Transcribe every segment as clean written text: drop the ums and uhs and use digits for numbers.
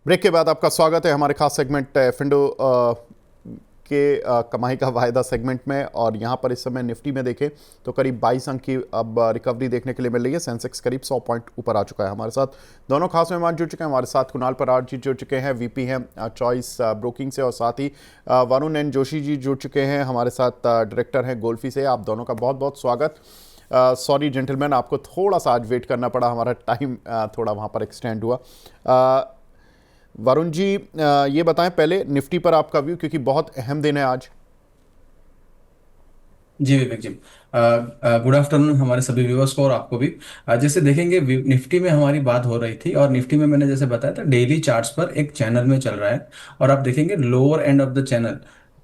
Break के बाद आपका स्वागत है हमारे खास सेगमेंट फिंडो के कमाई का वायदा सेगमेंट में। और यहाँ पर इस समय निफ्टी में देखें तो करीब 22 अंक की अब रिकवरी देखने के लिए मिल रही है। सेंसेक्स करीब 100 पॉइंट ऊपर आ चुका है। हमारे साथ दोनों खास मेहमान जुड़ चुके हैं। हमारे साथ कुणाल परार जी जुड़ चुके हैं, वीपी हैं चॉइस ब्रोकिंग से, और साथ ही वरुण एन जोशी जी जुड़ चुके हैं, हमारे साथ डायरेक्टर हैं गोल्फी से। आप दोनों का बहुत बहुत स्वागत। सॉरी जेंटलमैन, आपको थोड़ा सा आज वेट करना पड़ा, हमारा टाइम थोड़ा वहाँ पर एक्सटेंड हुआ। वरुण जी, ये बताएं पहले निफ्टी पर आपका व्यू, क्योंकि बहुत अहम दिन है आज। जी विवेक जी, गुड आफ्टरनून हमारे सभी व्यूअर्स को और आपको भी। जैसे देखेंगे निफ्टी में हमारी बात हो रही थी और निफ्टी में मैंने जैसे बताया था डेली चार्ट्स पर एक चैनल में चल रहा है। और आप देखेंगे lower end of the channel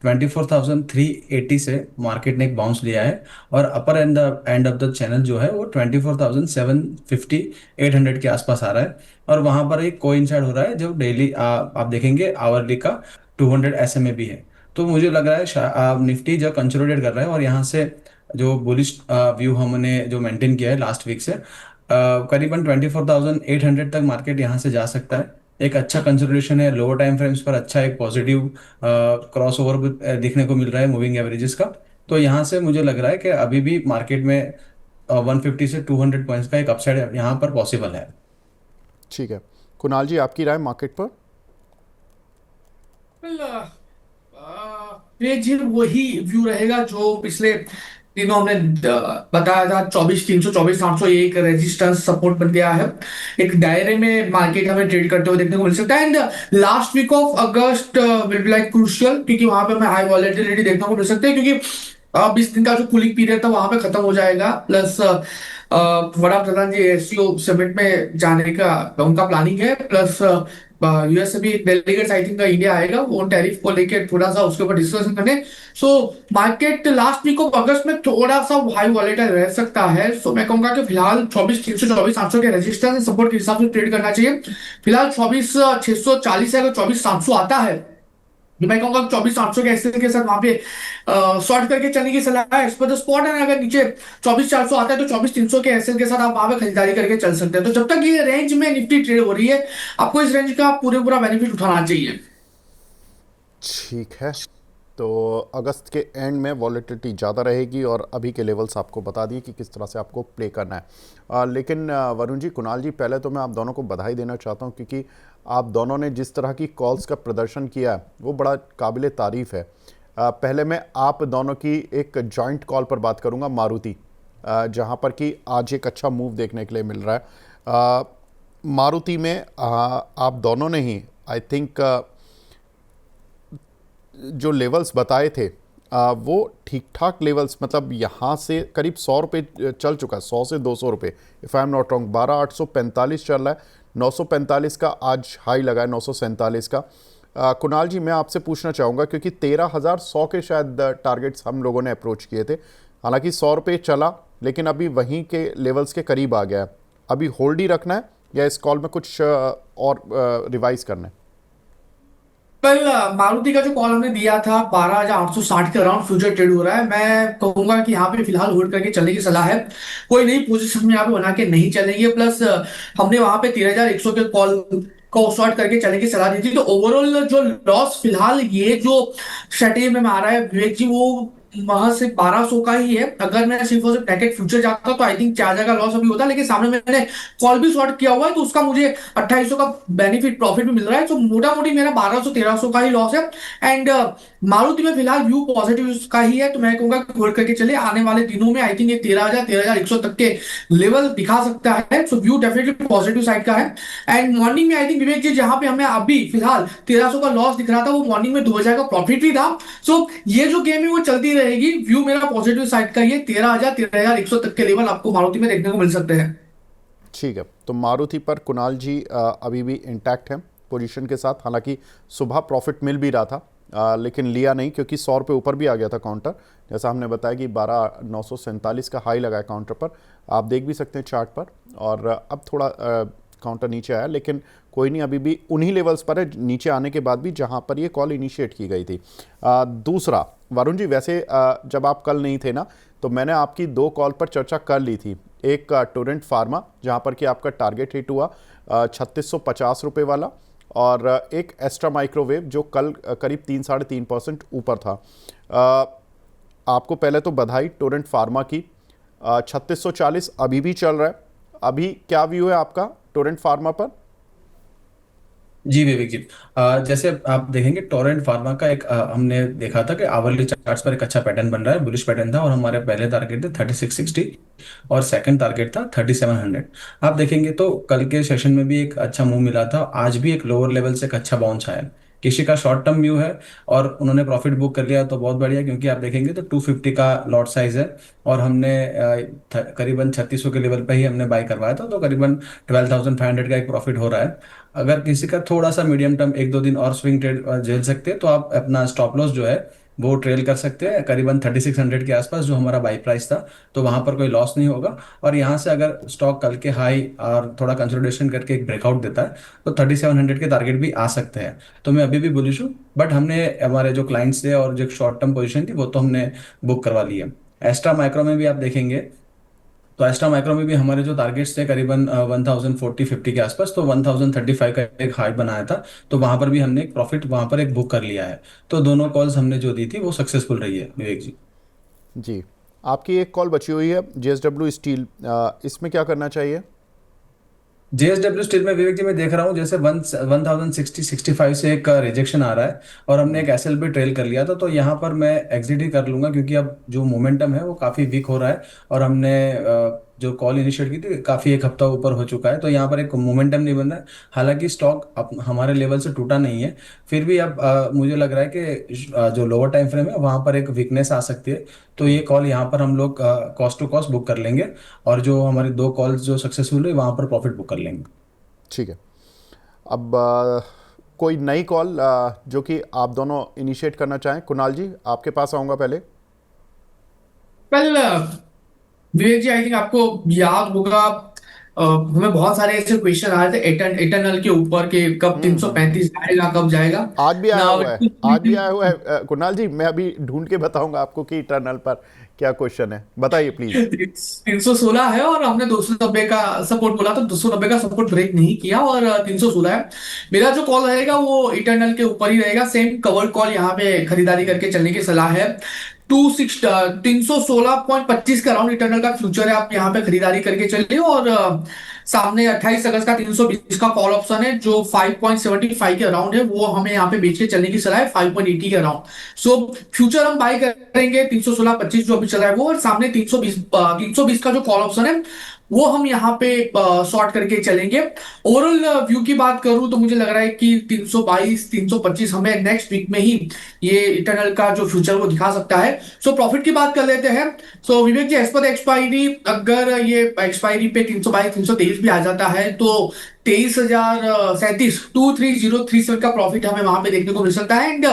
24,380 से मार्केट ने एक बाउंस लिया है। और अपर एंड ऑफ द चैनल जो है वो 24,750 800 के आसपास आ रहा है। और वहां पर एक कोइंसाइड हो रहा है जो डेली आप देखेंगे आवरली का 200 SMA भी है। तो मुझे लग रहा है निफ्टी जो कंसोलिडेट कर रहा है और यहाँ से जो बुलिश व्यू हमने जो मेंटेन किया है लास्ट वीक से करीबन 24,800 तक मार्केट यहाँ से जा सकता है। एक अच्छा कंसोलिडेशन है लोअर टाइम फ्रेम्स पर, अच्छा एक पॉजिटिव क्रॉस ओवर दिखने को मिल रहा है मूविंग एवरेजेस का। तो यहाँ से मुझे लग रहा है कि अभी भी मार्केट में 150 से 200 पॉइंट्स का एक अपसाइड यहाँ पर पॉसिबल है। ठीक है, कुणाल जी आपकी राय मार्केट पर। ये जी वही व्यू रहेगा जो पिछले दिनों हमने बताया था। 24,300 24,800 ये एक रेजिस्टेंस सपोर्ट बन गया है। एक दायरे में मार्केट हमें ट्रेड करते हुए देखने को मिल सकता है। And last week of August will be like crucial, क्योंकि वहां पे हमें हाई वॉलेटिलिटी देखने को मिल सकती है, क्योंकि 20 दिन का जो कूलिंग पीरियड था वहां पे खत्म हो जाएगा। प्लस वड़ा प्रधान जी एससीओ समिट में जाने का उनका प्लानिंग है। प्लस यूएस से भी डेलीगेट्स आई थिंक इंडिया आएगा वो टैरिफ को लेके थोड़ा सा उसके ऊपर डिस्कशन करने। So market last week of August में थोड़ा सा हाई वॉलेटाइल रह सकता है। सो मैं कहूंगा कि फिलहाल 24,300 24,800 के रेजिस्टेंस सपोर्ट के हिसाब से ट्रेड करना चाहिए। फिलहाल 24,640 है, अगर 24,700 आता है तो मैं कहूंगा 24,800 के एसएल के साथ वहां पे शॉर्ट करके चलने की सलाह है एज पर द स्पॉट है। अगर नीचे 24,400 आता है तो 24,300 के एसएल के साथ आप वहां पे खरीदारी करके चल सकते हैं। तो जब तक ये रेंज में निफ्टी ट्रेड हो रही है, आपको इस रेंज का पूरे पूरा बेनिफिट उठाना चाहिए। ठीक है, तो अगस्त के एंड में वॉलेटिलिटी ज़्यादा रहेगी और अभी के लेवल्स आपको बता दिए कि किस तरह से आपको प्ले करना है। लेकिन वरुण जी, कुणाल जी, पहले तो मैं आप दोनों को बधाई देना चाहता हूं, क्योंकि आप दोनों ने जिस तरह की कॉल्स का प्रदर्शन किया है वो बड़ा काबिल तारीफ़ है। पहले मैं आप दोनों की एक जॉइंट कॉल पर बात करूंगा, मारुति, जहां पर कि आज एक अच्छा मूव देखने के लिए मिल रहा है। मारुति में आप दोनों ने ही आई थिंक जो लेवल्स बताए थे वो ठीक ठाक लेवल्स, मतलब यहाँ से करीब 100 रुपये चल चुका है, 100 से 200 रुपये, if I am not wrong. 12,845 चल रहा है, 945 का आज हाई लगा है, 947 का। कुणाल जी, मैं आपसे पूछना चाहूँगा, क्योंकि 13,100 के शायद टारगेट्स हम लोगों ने अप्रोच किए थे। हालांकि 100 रुपये चला, लेकिन अभी वहीं के लेवल्स के करीब आ गया है। अभी होल्ड ही रखना है या इस कॉल में कुछ और रिवाइज करना है? कल मारुति का जो कॉल हमने दिया था 12,860 के अराउंड फ्यूचर ट्रेड हो रहा है। मैं कहूंगा कि यहाँ पे फिलहाल होल्ड करके चलने की सलाह है। कोई नई पोजीशन में यहाँ पे बना के नहीं चलेंगे। प्लस हमने वहां पे 13,100 के कॉल को शॉर्ट करके चलने की सलाह दी थी। तो ओवरऑल जो लॉस फिलहाल ये जो शटे में आ रहा है विवेक जी, वो वहां से 1,200 का ही है। अगर मैं सिर्फ और सिर्फ नेकेट फ्यूचर जाता तो आई थिंक 4,000 का लॉस अभी होता, लेकिन सामने मैंने कॉल भी शॉर्ट किया हुआ है तो उसका मुझे 2,800 का बेनिफिट प्रॉफिट भी मिल रहा है। तो मोटा मोटी मेरा 1,200 1300 का ही लॉस है। एंड मारुति में फिलहाल व्यू पॉजिटिव का ही है। तो मैं कहूंगा होल्ड करके चले। आने वाले दिनों में आई थिंक ये 13,000 13,100 तक के लेवल दिखा सकता है। सो व्यू डेफिनेटली पॉजिटिव साइड का है। एंड मॉर्निंग में आई थिंक विवेक जी जहां पे हमें अभी फिलहाल 1,300 का लॉस दिख रहा था, वो मॉर्निंग में 2,000 का प्रॉफिट भी था। सो ये जो गेम है वो चलती रहेगी। व्यू मेरा पॉजिटिव साइड का ही है। 13,000 13,100 तक के लेवल आपको मारुति में देखने को मिल सकते हैं। ठीक है, तो मारुति पर कुणाल जी अभी भी इंटैक्ट हैं पोजीशन के साथ। हालांकि सुबह प्रॉफिट मिल भी रहा था, लेकिन लिया नहीं, क्योंकि 100 रुपये ऊपर भी आ गया था काउंटर। जैसा हमने बताया कि 12,947 का हाई लगा है काउंटर पर, आप देख भी सकते हैं चार्ट पर। और अब थोड़ा काउंटर नीचे आया, लेकिन कोई नहीं, अभी भी उन्हीं लेवल्स पर है नीचे आने के बाद भी जहां पर ये कॉल इनिशिएट की गई थी। दूसरा, वरुण जी, वैसे जब आप कल नहीं थे ना, तो मैंने आपकी दो कॉल पर चर्चा कर ली थी। एक टोरेंट फार्मा, जहां पर कि आपका टारगेट हिट हुआ 3,650 रुपये वाला, और एक एस्ट्रा माइक्रोवेव जो कल करीब 3-3.5% ऊपर था। आपको पहले तो बधाई टोरेंट फार्मा की। 3640 अभी भी चल रहा है। अभी क्या व्यू है आपका टोरेंट फार्मा पर? जी विवेक जी, जैसे आप देखेंगे टोरेंट फार्मा का एक हमने देखा था कि आवरली चार्ट्स पर एक अच्छा पैटर्न बन रहा है, बुलिश पैटर्न था, और हमारे पहले टारगेट थे 3660 और सेकंड टारगेट था 3700। आप देखेंगे तो कल के सेशन में भी एक अच्छा मूव मिला था, आज भी एक लोअर लेवल से एक अच्छा बाउंस आया। किसी का शॉर्ट टर्म व्यू है और उन्होंने प्रॉफिट बुक कर लिया तो बहुत बढ़िया, क्योंकि आप देखेंगे तो 250 का लॉट साइज है और हमने करीबन 3600 के लेवल पे ही हमने बाय करवाया था, तो करीबन 12,500 का एक प्रॉफिट हो रहा है। अगर किसी का थोड़ा सा मीडियम टर्म 1-2 दिन और स्विंग ट्रेड झेल सकते हैं तो आप अपना स्टॉप लॉस जो है वो ट्रेल कर सकते हैं करीबन 3600 के आसपास, जो हमारा बाई प्राइस था, तो वहां पर कोई लॉस नहीं होगा। और यहाँ से अगर स्टॉक कल के हाई और थोड़ा कंसोलिडेशन करके एक ब्रेकआउट देता है तो 3700 के टारगेट भी आ सकते हैं। तो मैं अभी भी बुलिश हूँ, बट हमने हमारे जो क्लाइंट्स थे और जो शॉर्ट टर्म पोजीशन थी वो तो हमने बुक करवा ली है। एस्ट्रा माइक्रो में भी आप देखेंगे तो एस्ट्रा माइक्रो में भी हमारे जो टारगेट्स थे करीबन 1040-50 के आसपास, तो 1035 का एक हाई बनाया था, तो वहां पर भी हमने एक प्रॉफिट वहां पर एक बुक कर लिया है। तो दोनों कॉल्स हमने जो दी थी वो सक्सेसफुल रही है विवेक जी। जी, आपकी एक कॉल बची हुई है जेएसडब्ल्यू स्टील, इसमें क्या करना चाहिए? जेएसडब्ल्यू स्टील में विवेक जी मैं देख रहा हूँ जैसे 1060-65 से एक रिजेक्शन आ रहा है और हमने एक एसएल भी ट्रेल कर लिया था, तो यहाँ पर मैं एग्जिट ही कर लूंगा, क्योंकि अब जो मोमेंटम है वो काफी वीक हो रहा है और हमने जो कॉल इनिशिएट की थी काफी एक हफ्ता ऊपर हो चुका है, तो यहाँ पर एक मोमेंटम नहीं बन रहा है। हालांकि स्टॉक हमारे लेवल से टूटा नहीं है, फिर भी अब मुझे लग रहा है कि जो लोअर टाइम फ्रेम है वहां पर एक वीकनेस आ सकती है, तो ये कॉल यहाँ पर हम लोग कॉस्ट टू कॉस्ट बुक कर लेंगे और जो हमारी दो कॉल्स जो सक्सेसफुल हुई वहां पर प्रॉफिट बुक कर लेंगे। ठीक है। अब कोई नई कॉल जो कि आप दोनों इनिशिएट करना चाहें? कुणाल जी, आपके पास आऊँगा पहले। Well Vivek ji, I think आपको याद होगा, हमें बहुत सारे ऐसे क्वेश्चन आए थे इटर्नल के ऊपर कि कब 335 जाएगा, कब जाएगा। आज भी आया नाउ हुआ है, आज भी आया हुआ है। कुणाल जी, मैं अभी ढूंढ के बताऊंगा आपको कि इटर्नल पर क्या क्वेश्चन है, बताइए प्लीज। 316 है और हमने 290 का सपोर्ट बोला था, 290 का सपोर्ट ब्रेक नहीं किया और 316 है। मेरा जो कॉल रहेगा वो इटर्नल के ऊपर ही रहेगा, सेम कवर्ड कॉल यहाँ पे खरीदारी करके चलने की सलाह है। 316.25 का राउंड इटर्नल का फ्यूचर है, आप यहाँ पे खरीदारी करके चलिए। और सामने 28 अगस्त का 320 का कॉल ऑप्शन है जो 5.75 के अराउंड है, वो हमें यहाँ पे बेच के चलने की सलाह है 5.80 के अराउंड। सो फ्यूचर हम बाय करेंगे 316.25 जो अभी चल रहा है वो, और सामने 320 का जो कॉल ऑप्शन है वो हम यहाँ पे शॉर्ट करके चलेंगे। ओवरऑल व्यू की बात करूं तो मुझे लग रहा है कि 322 325 हमें नेक्स्ट वीक में ही ये इटर्नल का जो फ्यूचर वो दिखा सकता है। सो प्रॉफिट की बात कर लेते हैं। सो विवेक जी, एज पर एक्सपायरी, अगर ये एक्सपायरी पे 322 323 भी आ जाता है तो 23,037 का प्रॉफिट हमें वहां पे देखने को मिल सकता है। एंड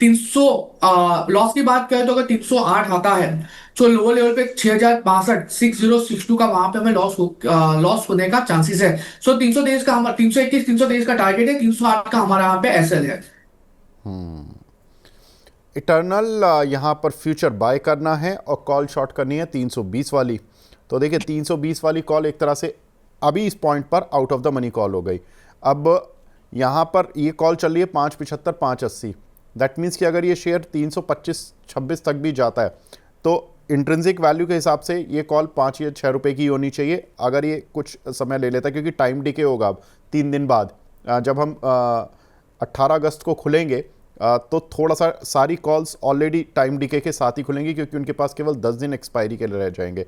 300 लॉस की बात करें तो अगर 308 आता है तो लोअर लेवल पे 6062 का वहां पे हमें लॉस होने का चांसेस है। सो 323 का हमारा 321 का टारगेट है, 308 का हमारा यहाँ पे एसएल है। इटर्नल यहाँ पर फ्यूचर बाय करना है और कॉल शॉर्ट करनी है 320 वाली। तो देखिए 320 वाली कॉल एक तरह से अभी इस पॉइंट पर out of the money call हो गई। अब यहाँ पर ये कॉल चल रही है 575 580। दैट मीन्स कि अगर ये शेयर 325-26 तक भी जाता है तो इंट्रिंसिक वैल्यू के हिसाब से ये कॉल 5 या 6 रुपये की होनी चाहिए, अगर ये कुछ समय ले लेता है, क्योंकि टाइम डिके होगा अब 3 दिन बाद। जब हम 18 अगस्त को खुलेंगे तो थोड़ा सा सारी कॉल्स ऑलरेडी टाइम डिके के साथ ही खुलेंगी, क्योंकि उनके पास केवल 10 दिन एक्सपायरी के लिए रह जाएंगे।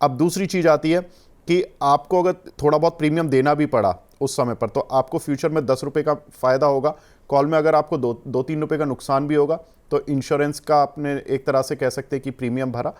अब दूसरी चीज़ आती है कि आपको अगर थोड़ा बहुत प्रीमियम देना भी पड़ा उस समय पर तो आपको फ्यूचर में 10 रुपये का फ़ायदा होगा, कॉल में अगर आपको 2-3 रुपये का नुकसान भी होगा तो इंश्योरेंस का आपने एक तरह से कह सकते हैं कि प्रीमियम भरा,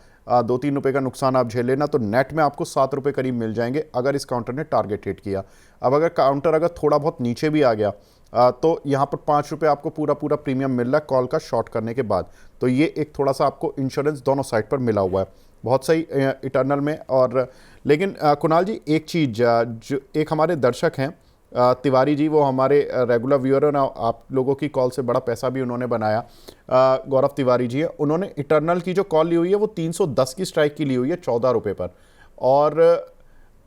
2-3 रुपये का नुकसान आप झेल लेना, तो नेट में आपको 7 रुपये करीब मिल जाएंगे अगर इस काउंटर ने टारगेट हिट किया। अब अगर काउंटर अगर थोड़ा बहुत नीचे भी आ गया तो यहाँ पर 5 रुपये आपको पूरा प्रीमियम मिल रहा है कॉल का शॉर्ट करने के बाद। तो ये एक थोड़ा सा आपको इंश्योरेंस दोनों साइड पर मिला हुआ है, बहुत सही इटर्नल में। और लेकिन कुणाल जी, एक चीज़ जो एक हमारे दर्शक हैं तिवारी जी, वो हमारे रेगुलर व्यूअर हैं, आप लोगों की कॉल से बड़ा पैसा भी उन्होंने बनाया, गौरव तिवारी जी है, उन्होंने इटर्नल की जो कॉल ली हुई है वो 310 की स्ट्राइक की ली हुई है 14 रुपये पर। और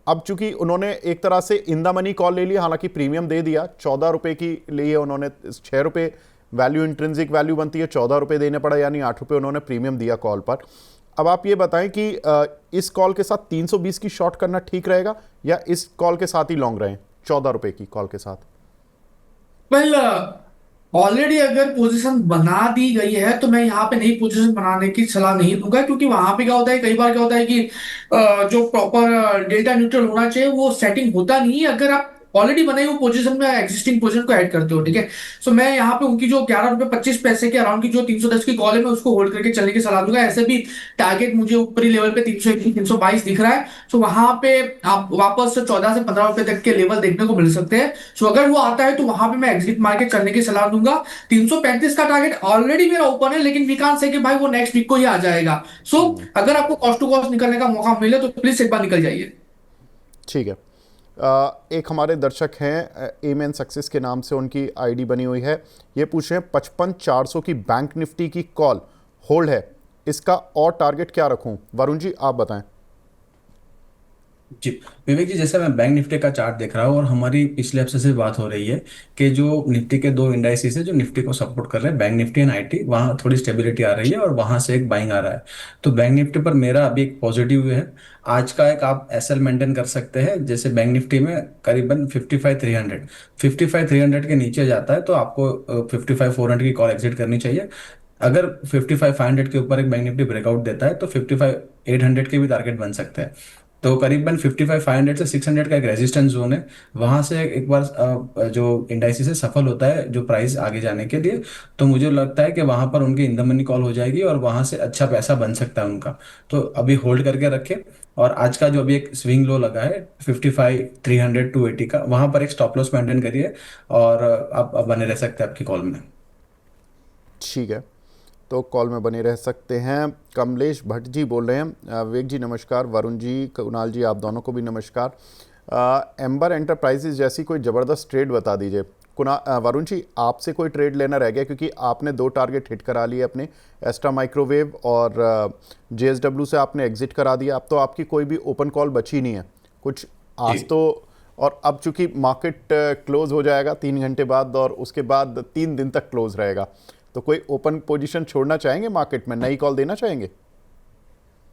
अब चूंकि उन्होंने एक तरह से इन द मनी कॉल ले लिया, हालांकि प्रीमियम दे दिया 14 रुपए की लिए उन्होंने, 6 रुपए वैल्यू, इंट्रिंसिक वैल्यू बनती है, 14 रुपए देने पड़ा, यानी 8 रुपए उन्होंने प्रीमियम दिया कॉल पर। अब आप ये बताएं कि इस कॉल के साथ 320 की शॉर्ट करना ठीक रहेगा या इस कॉल के साथ ही लॉन्ग रहें 14 रुपए की कॉल के साथ? वेल, ऑलरेडी अगर पोजीशन बना दी गई है तो मैं यहाँ पे नई पोजीशन बनाने की सलाह नहीं दूंगा, क्योंकि वहां पे क्या होता है, कई बार क्या होता है कि जो प्रॉपर डेल्टा न्यूट्रल होना चाहिए वो सेटिंग होता नहीं है अगर आप ऑलरेडी बनाई हुई पोजीशन में एक्जिस्टिंग पोजीशन को ऐड करते हो। ठीक है, सो मैं यहाँ पे उनकी जो 11 रुपए 25 पैसे के अराउंड की जो 310 की कॉल है मैं उसको होल्ड करके चलने की सलाह दूंगा। ऐसे भी टारगेट मुझे ऊपरी लेवल पे 321 322 दिख रहा है, सो वहां पे आप वापस 14 से 15 रुपए तक के लेवल देखने को मिल सकते हैं। सो अगर वो आता है तो वहां पे मैं एग्जिट मार्केट करने की सलाह दूंगा। 335 का टारगेट ऑलरेडी मेरा ओपन है, लेकिन वी कांट से कि भाई वो नेक्स्ट वीक को ही आ जाएगा। सो अगर आपको कॉस्ट टू कॉस्ट निकलने का मौका मिले तो प्लीज एक बार निकल जाइए। ठीक है। एक हमारे दर्शक हैं एम एन सक्सेस के नाम से उनकी आईडी बनी हुई है, ये पूछ रहे हैं 55,400 की बैंक निफ्टी की कॉल होल्ड है, इसका और टारगेट क्या रखूं? वरुण जी आप बताएं। जी विवेक जी, जैसे मैं बैंक निफ्टी का चार्ट देख रहा हूँ और हमारी पिछले हफ्ते से बात हो रही है कि जो निफ्टी के दो इंडाइसिस है जो निफ्टी को सपोर्ट कर रहे हैं, बैंक निफ्टी एंड आईटी, वहाँ थोड़ी स्टेबिलिटी आ रही है और वहाँ से एक बाइंग आ रहा है। तो बैंक निफ्टी पर मेरा अभी एक पॉजिटिव है। आज का एक आप एसएल मेंटेन कर सकते हैं, जैसे बैंक निफ्टी में करीबन 55,300 के नीचे जाता है तो आपको 55,400 की कॉल एग्जिट करनी चाहिए। अगर 55,500 के ऊपर एक बैंक निफ्टी ब्रेकआउट देता है तो 55,800 के भी टारगेट बन सकते हैं। तो करीबन 55,500 से 600 का एक रेजिस्टेंस जोन है, वहां से एक बार जो इंडाइसिस से सफल होता है जो प्राइस आगे जाने के लिए, तो मुझे लगता है कि वहां पर उनकी इन द मनी कॉल हो जाएगी और वहां से अच्छा पैसा बन सकता है उनका। तो अभी होल्ड करके रखे, और आज का जो अभी एक स्विंग लो लगा है 55,300 टू 80 का, वहां पर एक स्टॉप लॉस मेंटेन करिए और आप बने रह सकते हैं आपकी कॉल में। ठीक है, तो कॉल में बने रह सकते हैं। कमलेश भट्ट जी बोल रहे हैं, विवेक जी नमस्कार, वरुण जी, कुणाल जी आप दोनों को भी नमस्कार। एम्बर एंटरप्राइजेज जैसी कोई ज़बरदस्त ट्रेड बता दीजिए। वरुण जी आपसे कोई ट्रेड लेना रह गया, क्योंकि आपने 2 टारगेट हिट करा लिए अपने, एस्ट्रा माइक्रोवेव और जेएसडब्ल्यू से आपने एग्जिट करा दिया। अब तो आपकी कोई भी ओपन कॉल बची नहीं है कुछ आज तो। और अब चूंकि मार्केट क्लोज हो जाएगा 3 घंटे बाद और उसके बाद 3 दिन तक क्लोज रहेगा, तो कोई ओपन पोजीशन छोड़ना चाहेंगे मार्केट में, नई कॉल देना चाहेंगे?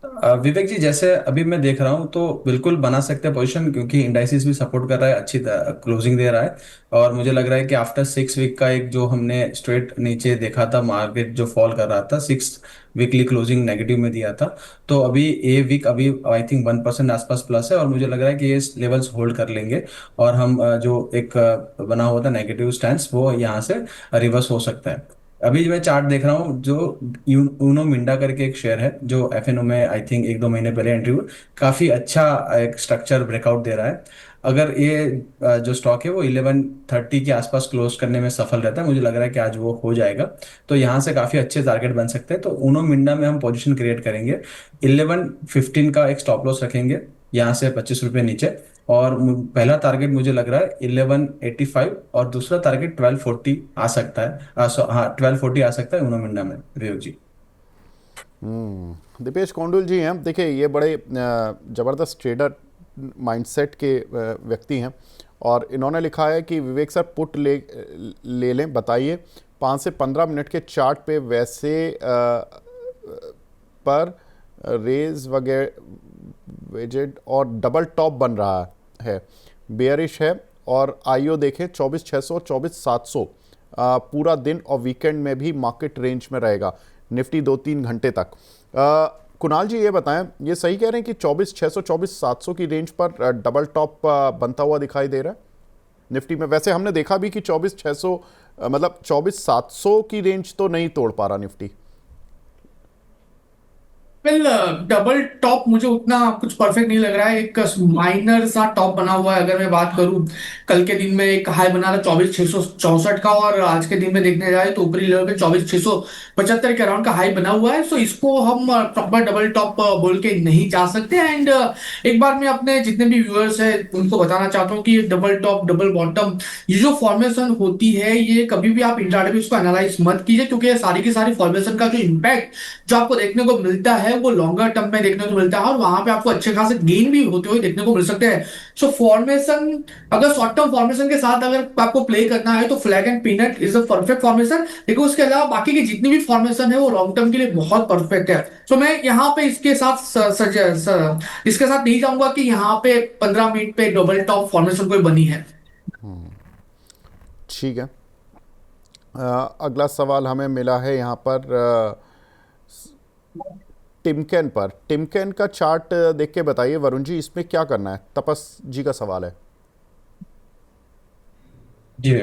विवेक जी, जैसे अभी मैं देख रहा हूँ तो बिल्कुल बना सकते हैं पोजीशन, क्योंकि इंडाइसिस भी सपोर्ट कर रहा है, अच्छी क्लोजिंग दे रहा है। और मुझे लग रहा है कि आफ्टर 6 वीक का एक जो हमने स्ट्रेट नीचे देखा था, मार्केट जो फॉल कर रहा था, 6 वीकली क्लोजिंग नेगेटिव में दिया था, तो अभी ए वीक अभी आई थिंक 1% आसपास प्लस है और मुझे लग रहा है कि ये लेवल्स होल्ड कर लेंगे और हम जो एक बना हुआ था नेगेटिव स्टैंड वो यहाँ से रिवर्स हो सकता है। अभी मैं चार्ट देख रहा हूँ, जो यूनो मिंडा करके एक शेयर है जो एफएनओ में आई थिंक 1-2 महीने पहले एंट्री हुई, काफी अच्छा एक स्ट्रक्चर ब्रेकआउट दे रहा है। अगर ये जो स्टॉक है वो 1130 के आसपास क्लोज करने में सफल रहता है, मुझे लग रहा है कि आज वो हो जाएगा, तो यहाँ से काफी अच्छे टारगेट बन सकते हैं। तो ऊनो मिंडा में हम पोजीशन क्रिएट करेंगे, 1115 का एक स्टॉप लॉस रखेंगे यहाँ से 25 रुपए नीचे, और पहला टारगेट मुझे लग रहा है 1185 और दूसरा टारगेट 1240 आ सकता है। हाँ 1240 आ सकता है उनो मिंडा में, विवेक जी। दीपेश कोंडुल जी हैं, देखिए ये बड़े ज़बरदस्त ट्रेडर माइंडसेट के व्यक्ति हैं और इन्होंने लिखा है कि विवेक सर पुट ले लें, बताइए 5 से 15 मिनट के चार्ट पे वैसे पर रेज वगैरह वेजेड और डबल टॉप बन रहा है, बेयरिश है, और आईओ देखें 24,600 24,700 पूरा दिन और वीकेंड में भी मार्केट रेंज में रहेगा, निफ्टी 2-3 घंटे तक। कुणाल जी ये बताएं, ये सही कह रहे हैं कि 24,600 24,700 की रेंज पर डबल टॉप बनता हुआ दिखाई दे रहा है निफ्टी में? वैसे हमने देखा भी कि 24,600 मतलब 24,700 की रेंज तो नहीं तोड़ पा रहा निफ्टी। वेल, डबल टॉप मुझे उतना कुछ परफेक्ट नहीं लग रहा है, एक माइनर सा टॉप बना हुआ है। अगर मैं बात करूं, कल के दिन में एक हाई बना था 24,664 का, और आज के दिन में देखने जाए तो ऊपरी लेवल पे 24,675 के अराउंड का हाई बना हुआ है। सो इसको हम प्रॉपर डबल टॉप बोल के नहीं जा सकते। एंड एक बार मैं अपने जितने भी व्यूअर्स हैं उनको बताना चाहता हूँ कि डबल टॉप डबल बॉटम ये जो फॉर्मेशन होती है, ये कभी भी आप इंट्राडे में इसको एनालाइज मत कीजिए, क्योंकि ये सारी की सारी फॉर्मेशन का जो इम्पैक्ट जो आपको देखने को मिलता है है वो लॉन्गर टर्म में देखने को मिलता है और वहां पे आपको अच्छे खासे गेन भी होते हुए देखने को मिल सकते हैं। सो फॉर्मेशन, अगर शॉर्ट टर्म फॉर्मेशन के साथ अगर आपको प्ले करना है तो flag and peanut is a perfect formation, लेकिन उसके अलावा बाकी की जितनी भी फॉर्मेशन है वो लॉन्ग टर्म के लिए बहुत परफेक्ट है। सो मैं यहाँ पे इसके साथ इसके साथ नहीं चाहूंगा कि यहाँ पे 15 मिनट पे डबल टॉप फॉर्मेशन कोई बनी है। ठीक है। अगला सवाल हमें मिला है यहाँ पर टिमकेन पर। टिमकेन का चार्ट देख के बताइए वरुण जी, इसमें क्या करना है? तपस जी का सवाल है। जी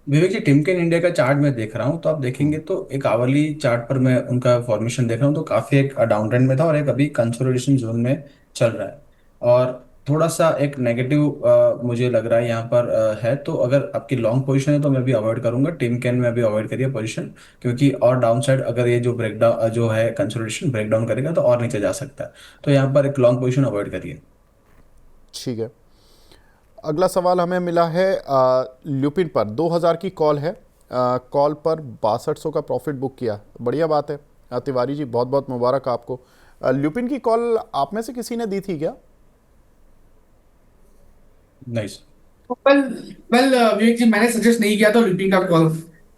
विवेक जी, टिमकेन इंडिया का चार्ट मैं देख रहा हूँ, तो आप देखेंगे तो एक आवरली चार्ट पर मैं उनका फॉर्मेशन देख रहा हूँ, तो काफी एक डाउन ट्रेंड में था और एक अभी कंसोलिडेशन जोन में चल रहा है। और थोड़ा सा एक नेगेटिव मुझे लग रहा है यहाँ पर है। तो अगर आपकी लॉन्ग पोजीशन है तो मैं भी अवॉइड करूंगा, टिमकेन में भी अवॉइड करिए पोजीशन, क्योंकि और डाउन साइड अगर ये जो ब्रेकडाउन जो है कंसोलिडेशन ब्रेकडाउन करेगा तो और नीचे जा सकता है। तो यहाँ पर एक लॉन्ग पोजीशन अवॉइड करिए। ठीक है। अगला सवाल हमें मिला है ल्यूपिन पर। 2000 की कॉल है, कॉल पर 6200 का प्रॉफिट बुक किया। बढ़िया बात है तिवारी जी, बहुत बहुत मुबारक आपको। ल्यूपिन की कॉल आप में से किसी ने दी थी क्या? नहीं सर, वेल वेल विवेक जी, मैंने सजेस्ट नहीं किया था लूपिंग का कॉल।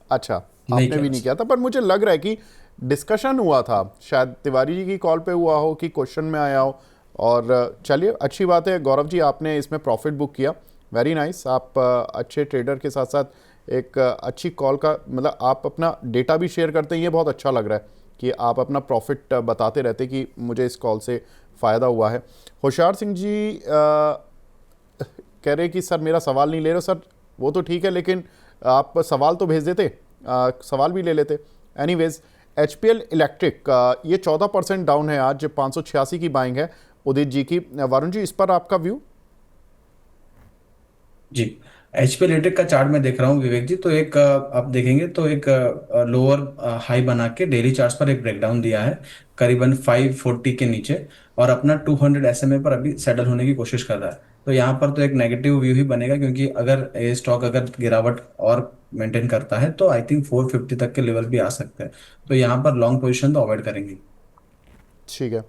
अच्छा, नहीं आपने किया भी नहीं सर। किया था, पर मुझे लग रहा है कि डिस्कशन हुआ था, शायद तिवारी जी की कॉल पे हुआ हो कि क्वेश्चन में आया हो। और चलिए, अच्छी बात है गौरव जी, आपने इसमें प्रॉफिट बुक किया। Very nice. आप अच्छे ट्रेडर के साथ साथ एक अच्छी कॉल का मतलब आप अपना डेटा भी शेयर करते हैं, ये बहुत अच्छा लग रहा है कि आप अपना प्रॉफिट बताते रहते कि मुझे इस कॉल से फ़ायदा हुआ है। होशियार सिंह जी कह रहे कि सर मेरा सवाल नहीं ले रहे हो। सर वो तो ठीक है, लेकिन आप सवाल तो भेज देते, सवाल भी ले लेते। एनीवेज, एचपीएल इलेक्ट्रिक ये 14% डाउन है आज, 586 की बाइंग है उदित जी की। वरुण जी, इस पर आपका व्यू? जी, एचपी इलेक्ट्रिक का चार्ट मैं देख रहा हूँ विवेक जी, तो एक आप देखेंगे तो एक लोअर हाई बना के डेली चार्ट्स पर एक ब्रेकडाउन दिया है करीबन 540 के नीचे, और अपना 200 एसएमए पर अभी सेटल होने की कोशिश कर रहा है। तो यहाँ पर तो एक नेगेटिव व्यू ही बनेगा, क्योंकि अगर ये स्टॉक अगर गिरावट और मेंटेन करता है तो आई थिंक 450 तक के लेवल भी आ सकते हैं। तो यहाँ पर लॉन्ग पोजीशन तो अवॉइड करेंगे। ठीक है।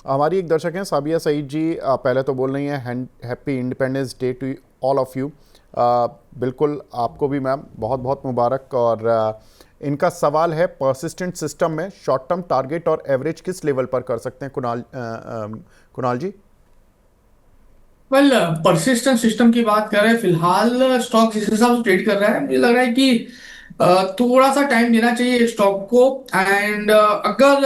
हमारी एक दर्शक हैं साबिया सईद जी, पहले तो बोल रही हैं happy independence day to all of you. बिल्कुल आपको भी मैम बहुत बहुत मुबारक। और इनका सवाल है परसिस्टेंट सिस्टम में शॉर्ट टर्म टारगेट और एवरेज किस लेवल पर कर सकते हैं? Kunal ji. Well, persistent system की बात कर रहे हैं, फिलहाल स्टॉक जिस हिसाब से ट्रेड कर रहा है मुझे लग रहा है कि थोड़ा सा टाइम देना चाहिए स्टॉक को। एंड अगर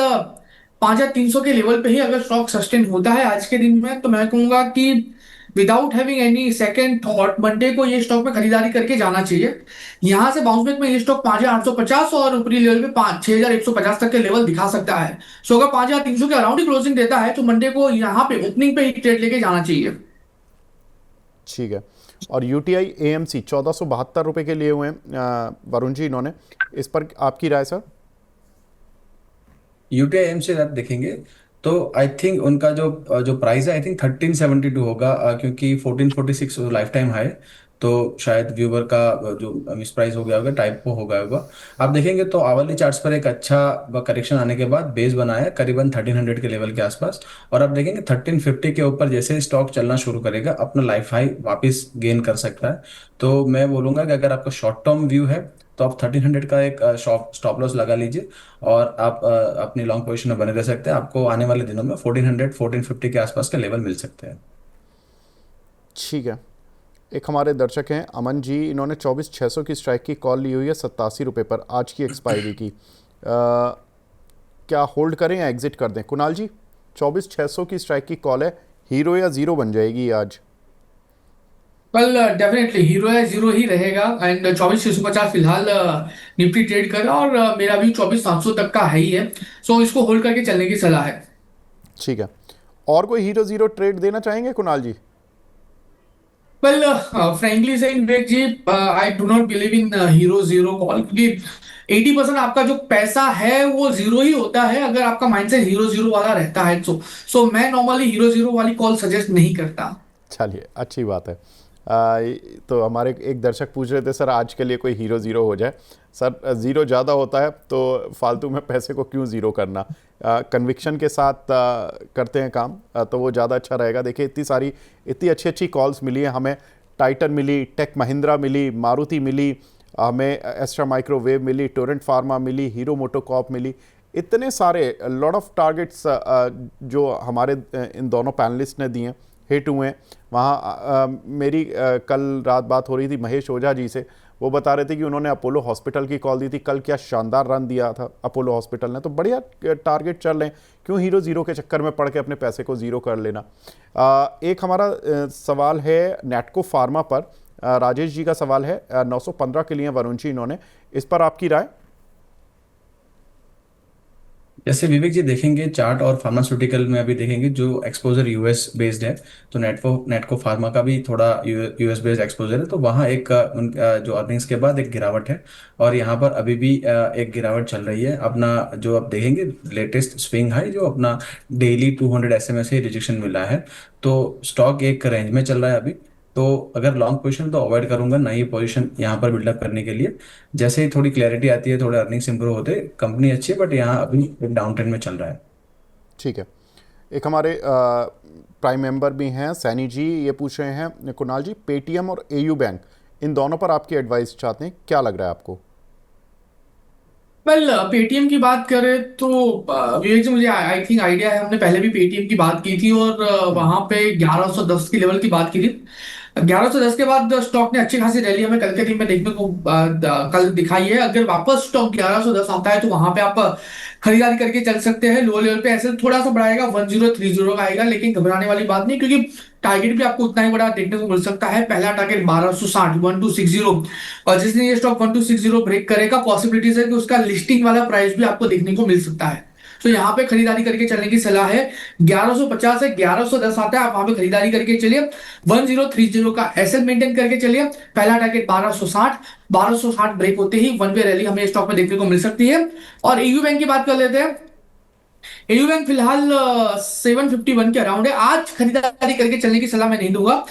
5300 के लेवल पे ही अगर स्टॉक सस्टेन होता है आज के दिन में, तो मैं कहूंगा कि without having any second thought Monday को ये स्टॉक में खरीदारी करके जाना चाहिए। यहां से बाउंस बैक में ये स्टॉक 5850 और ऊपरी लेवल पे 6150 तक के लेवल दिखा सकता है। सो अगर 5300 के अराउंड ही क्लोजिंग देता है तो मंडे को यहाँ पे ओपनिंग पे ही ट्रेड लेके जाना चाहिए। ठीक है। और यूटीआई एएमसी 1472 के लिए हुए हैं वरुण जी इन्होंने, इस पर आपकी राय सर? यूटीआईएम से आप देखेंगे तो आई थिंक उनका जो जो प्राइस है आई थिंक 1372 होगा, क्योंकि 1446 लाइफ टाइम हाई। तो शायद व्यूवर का जो मिस प्राइस हो गया होगा, टाइपो हो गया होगा। आप देखेंगे तो आवरली चार्ट्स पर एक अच्छा करेक्शन आने के बाद बेस बनाया है करीबन 1300 के लेवल के आसपास। और आप देखेंगे 1350 के ऊपर जैसे स्टॉक चलना शुरू करेगा अपना लाइफ हाई वापस गेन कर सकता है। तो मैं बोलूंगा कि अगर आपका शॉर्ट टर्म व्यू है तो आप 1300 का एक स्टॉप लॉस लगा लीजिए, और आप अपनी लॉन्ग पोजीशन में बने रह सकते हैं। आपको आने वाले दिनों में 1400 1450 के आसपास के लेवल मिल सकते हैं। ठीक है। एक हमारे दर्शक हैं अमन जी, इन्होंने 24,600 की स्ट्राइक की कॉल ली हुई है 87 रुपये पर आज की एक्सपायरी की। क्या होल्ड करें या एग्जिट कर दें? कुणाल जी, 24,600 की स्ट्राइक की कॉल है, हीरो या ज़ीरो बन जाएगी आज? वेल, डेफिनेटली हीरो है, जीरो ही रहेगा। एंड 24,650 फिलहाल निफ्टी ट्रेड कर रहा है और मेरा भी 24,700 तक का है ही है। सो इसको होल्ड करके चलने की सलाह है। ठीक है। और कोई हीरो ज़ीरो ट्रेड देना चाहेंगे Kunal ji? Well, frankly saying Vivek ji, I do not believe in hero zero call, क्योंकि 80% आपका जो पैसा है वो जीरो ही होता है अगर आपका माइंडसेट हीरो जीरो वाला रहता है। सो मैं नॉर्मली हीरो जीरो वाली कॉल सजेस्ट नहीं करता। चलिए, अच्छी बात है। तो हमारे एक दर्शक पूछ रहे थे सर आज के लिए कोई हीरो ज़ीरो हो जाए। सर ज़ीरो ज़्यादा होता है तो फालतू में पैसे को क्यों ज़ीरो करना, कन्विक्शन के साथ करते हैं काम तो वो ज़्यादा अच्छा रहेगा। देखिए इतनी अच्छी अच्छी कॉल्स मिली है हमें, टाइटन मिली, टेक महिंद्रा मिली, मारुति मिली, हमें एस्ट्रा माइक्रोवेव मिली, टोरेंट फार्मा मिली, हीरो मोटोकॉर्प मिली, इतने सारे लॉट ऑफ टारगेट्स जो हमारे इन दोनों पैनलिस्ट ने दिए हिट हुए। वहाँ मेरी कल रात बात हो रही थी महेश ओझा जी से, वो बता रहे थे कि उन्होंने अपोलो हॉस्पिटल की कॉल दी थी कल, क्या शानदार रन दिया था अपोलो हॉस्पिटल ने। तो बढ़िया टारगेट चल रहे हैं, क्यों हीरो ज़ीरो के चक्कर में पड़ के अपने पैसे को ज़ीरो कर लेना। एक हमारा सवाल है नेटको फार्मा पर, राजेश जी का सवाल है, 915 के लिए वरुण जी इन्होंने, इस पर आपकी राय। जैसे विवेक जी देखेंगे चार्ट और फार्मास्यूटिकल में अभी देखेंगे जो एक्सपोजर यूएस बेस्ड है, तो नेटको फार्मा का भी थोड़ा यूएस बेस्ड एक्सपोजर है, तो वहाँ एक जो अर्निंग्स के बाद एक गिरावट है और यहाँ पर अभी भी एक गिरावट चल रही है। अपना जो आप देखेंगे लेटेस्ट स्विंग हाई जो अपना डेली 200 SMA से रिजेक्शन मिला है, तो स्टॉक एक रेंज में चल रहा है अभी। तो अगर लॉन्ग पोजीशन तो अवॉइड करूंगा, नई पोजीशन यहाँ पर बिल्डअप करने के लिए। जैसे ही थोड़ी क्लैरिटी आती है, थोड़े अर्निंग्स इंप्रूव होते, कंपनी अच्छी है बट यहाँ अभी एक डाउन ट्रेंड में चल रहा है। ठीक है, एक हमारे प्राइम मेंबर भी हैं सैनी जी, ये पूछ रहे हैं कुणाल जी, पेटीएम और एयू बैंक इन दोनों पर आपकी एडवाइस चाहते हैं, क्या लग रहा है आपको। वेल पेटीएम की बात करें तो विवेक जी मुझे आई थिंक आइडिया है, हमने पहले भी पेटीएम की बात की थी और वहां पे 1110 की लेवल की बात की थी। 1110 के बाद स्टॉक ने अच्छी खासी रैली हमें कल के दिन में देखने को कल दिखाई है। अगर वापस स्टॉक 1110 आता है तो वहां पे आप खरीदारी करके चल सकते हैं। लो लेवल पे ऐसे थोड़ा सा बढ़ाएगा, 1030 का आएगा, लेकिन घबराने वाली बात नहीं, क्योंकि टारगेट भी आपको उतना ही बड़ा देखने को मिल सकता है। पहला टारगेट 1260, 1260, और जिस दिन ये स्टॉक 1260 ब्रेक करेगा, पॉसिबिलिटीज है कि उसका लिस्टिंग वाला प्राइस भी आपको देखने को मिल सकता है। तो यहाँ पे खरीदारी करके चलने की सलाह है। 1150 से 1110 आता है, आप वहां पे खरीदारी करके चलिए। 1030 का एसएल मेंटेन करके चलिए। पहला टारगेट 1260, 1260 ब्रेक होते ही वन वे रैली हमें स्टॉक में देखने को मिल सकती है। और एयू बैंक की बात कर लेते हैं। एयू बैंक फिलहाल 751 के अराउंड है, आज खरीदारी करके चलने की सलाह मैं नहीं दूंगा।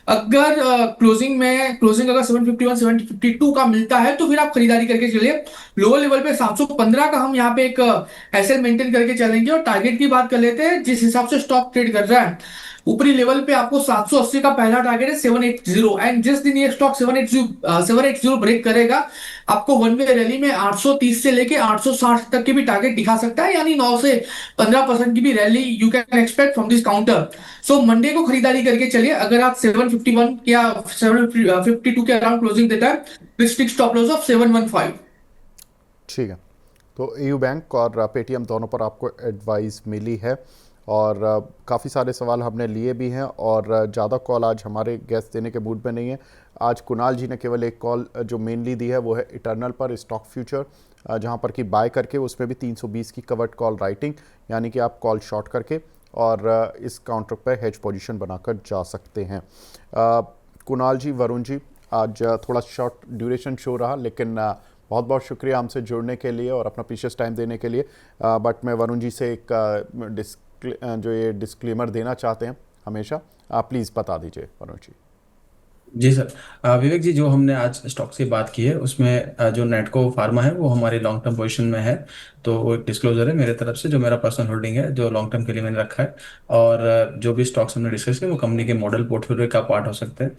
अगर क्लोजिंग अगर 751 752 का मिलता है तो फिर आप खरीदारी करके चलिए। लोअर लेवल पे 715 का हम यहाँ पे एक एसएल मेंटेन करके चलेंगे। और टारगेट की बात कर लेते हैं, जिस हिसाब से स्टॉक ट्रेड कर रहा है ऊपरी लेवल पे आपको 780 का पहला टारगेट है 780, एंड जिस दिन ये स्टॉक 780 ब्रेक करेगा, आपको वन वे रैली में 830 से लेके 860 तक के भी टारगेट दिखा सकता है, यानी 9 से 15% की भी rally you can expect from this counter. So Monday को खरीदारी करके चलिए। अगर आप 751 या 752 के अराउंड क्लोजिंग देता है, फिक्स्ड स्टॉप लॉस ऑफ 715। ठीक है, तो एयू बैंक और पेटीएम दोनों पर आपको एडवाइस मिली है और काफ़ी सारे सवाल हमने लिए भी हैं और ज़्यादा कॉल आज हमारे गेस्ट देने के मूड में नहीं है। आज कुणाल जी ने केवल एक कॉल जो मेनली दी है वो है इटर्नल पर स्टॉक फ्यूचर, जहां पर कि बाय करके उसमें भी 320 की कवर्ड कॉल राइटिंग, यानी कि आप कॉल शॉर्ट करके और इस काउंटर पर हेज पोजीशन बनाकर जा सकते हैं। कुणाल जी, वरुण जी, आज थोड़ा शॉर्ट ड्यूरेशन शो रहा, लेकिन बहुत बहुत शुक्रिया हमसे जुड़ने के लिए और अपना प्रीशियस टाइम देने के लिए। बट मैं वरुण जी से एक जो ये डिस्क्लेमर देना चाहते हैं हमेशा, आप प्लीज़ बता दीजिए वरुण जी। जी सर, विवेक जी जो हमने आज स्टॉक्स की बात की है उसमें जो नेटको फार्मा है वो हमारे लॉन्ग टर्म पोजीशन में है, तो वो एक डिस्क्लोजर है मेरे तरफ से, जो मेरा पर्सनल होल्डिंग है जो लॉन्ग टर्म के लिए मैंने रखा है। और जो भी स्टॉक्स हमने डिस्कस किए वो कंपनी के मॉडल पोर्टफोलियो का पार्ट हो सकते हैं।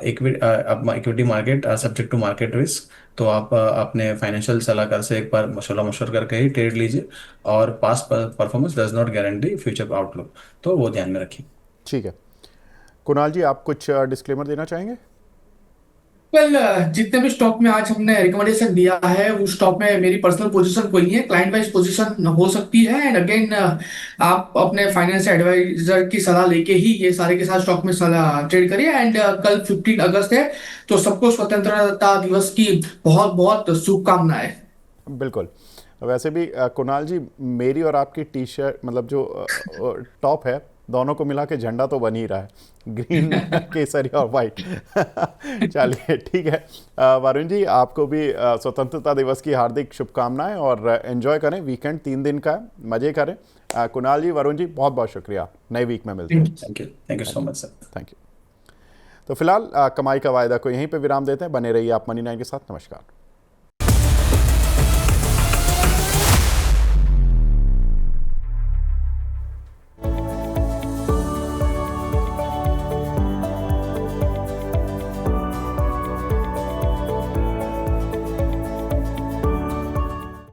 Equity market subject to market risk, तो आप अपने फाइनेंशियल सलाहकार से एक बार मशवरा करके ही ट्रेड लीजिए, और past performance does not guarantee future outlook, तो वो ध्यान में रखिए। ठीक है, कुणाल जी आप कुछ डिस्क्लेमर देना चाहेंगे। वेल जितने भी स्टॉक में आज हमने रिकमेंडेशन दिया है उस स्टॉक में मेरी पर्सनल पोजीशन कोई नहीं है, क्लाइंट वाइज पोजीशन हो सकती है। एंड अगेन आप अपने फाइनेंस एडवाइजर की सलाह लेके ही ये सारे के साथ स्टॉक में सलाह ट्रेड करिए। एंड कल 15 अगस्त है, तो सबको स्वतंत्रता दिवस की बहुत बहुत शुभकामनाएं। बिल्कुल, वैसे भी कुणाल जी मेरी और आपकी टी शर्ट मतलब जो टॉप है दोनों को मिला के झंडा तो बन ही रहा है, ग्रीन केसरी और वाइट। चलिए ठीक है, वरुण जी आपको भी स्वतंत्रता दिवस की हार्दिक शुभकामनाएं और एंजॉय करें, वीकेंड 3 दिन का है, मज़े करें। कुणाल जी, वरुण जी बहुत बहुत शुक्रिया, नए वीक में मिलते हैं। Thank you so much sir. Thank you. तो फिलहाल कमाई का वायदा को यहीं पे विराम देते हैं। बने रहिए आप मनी 9 के साथ। नमस्कार।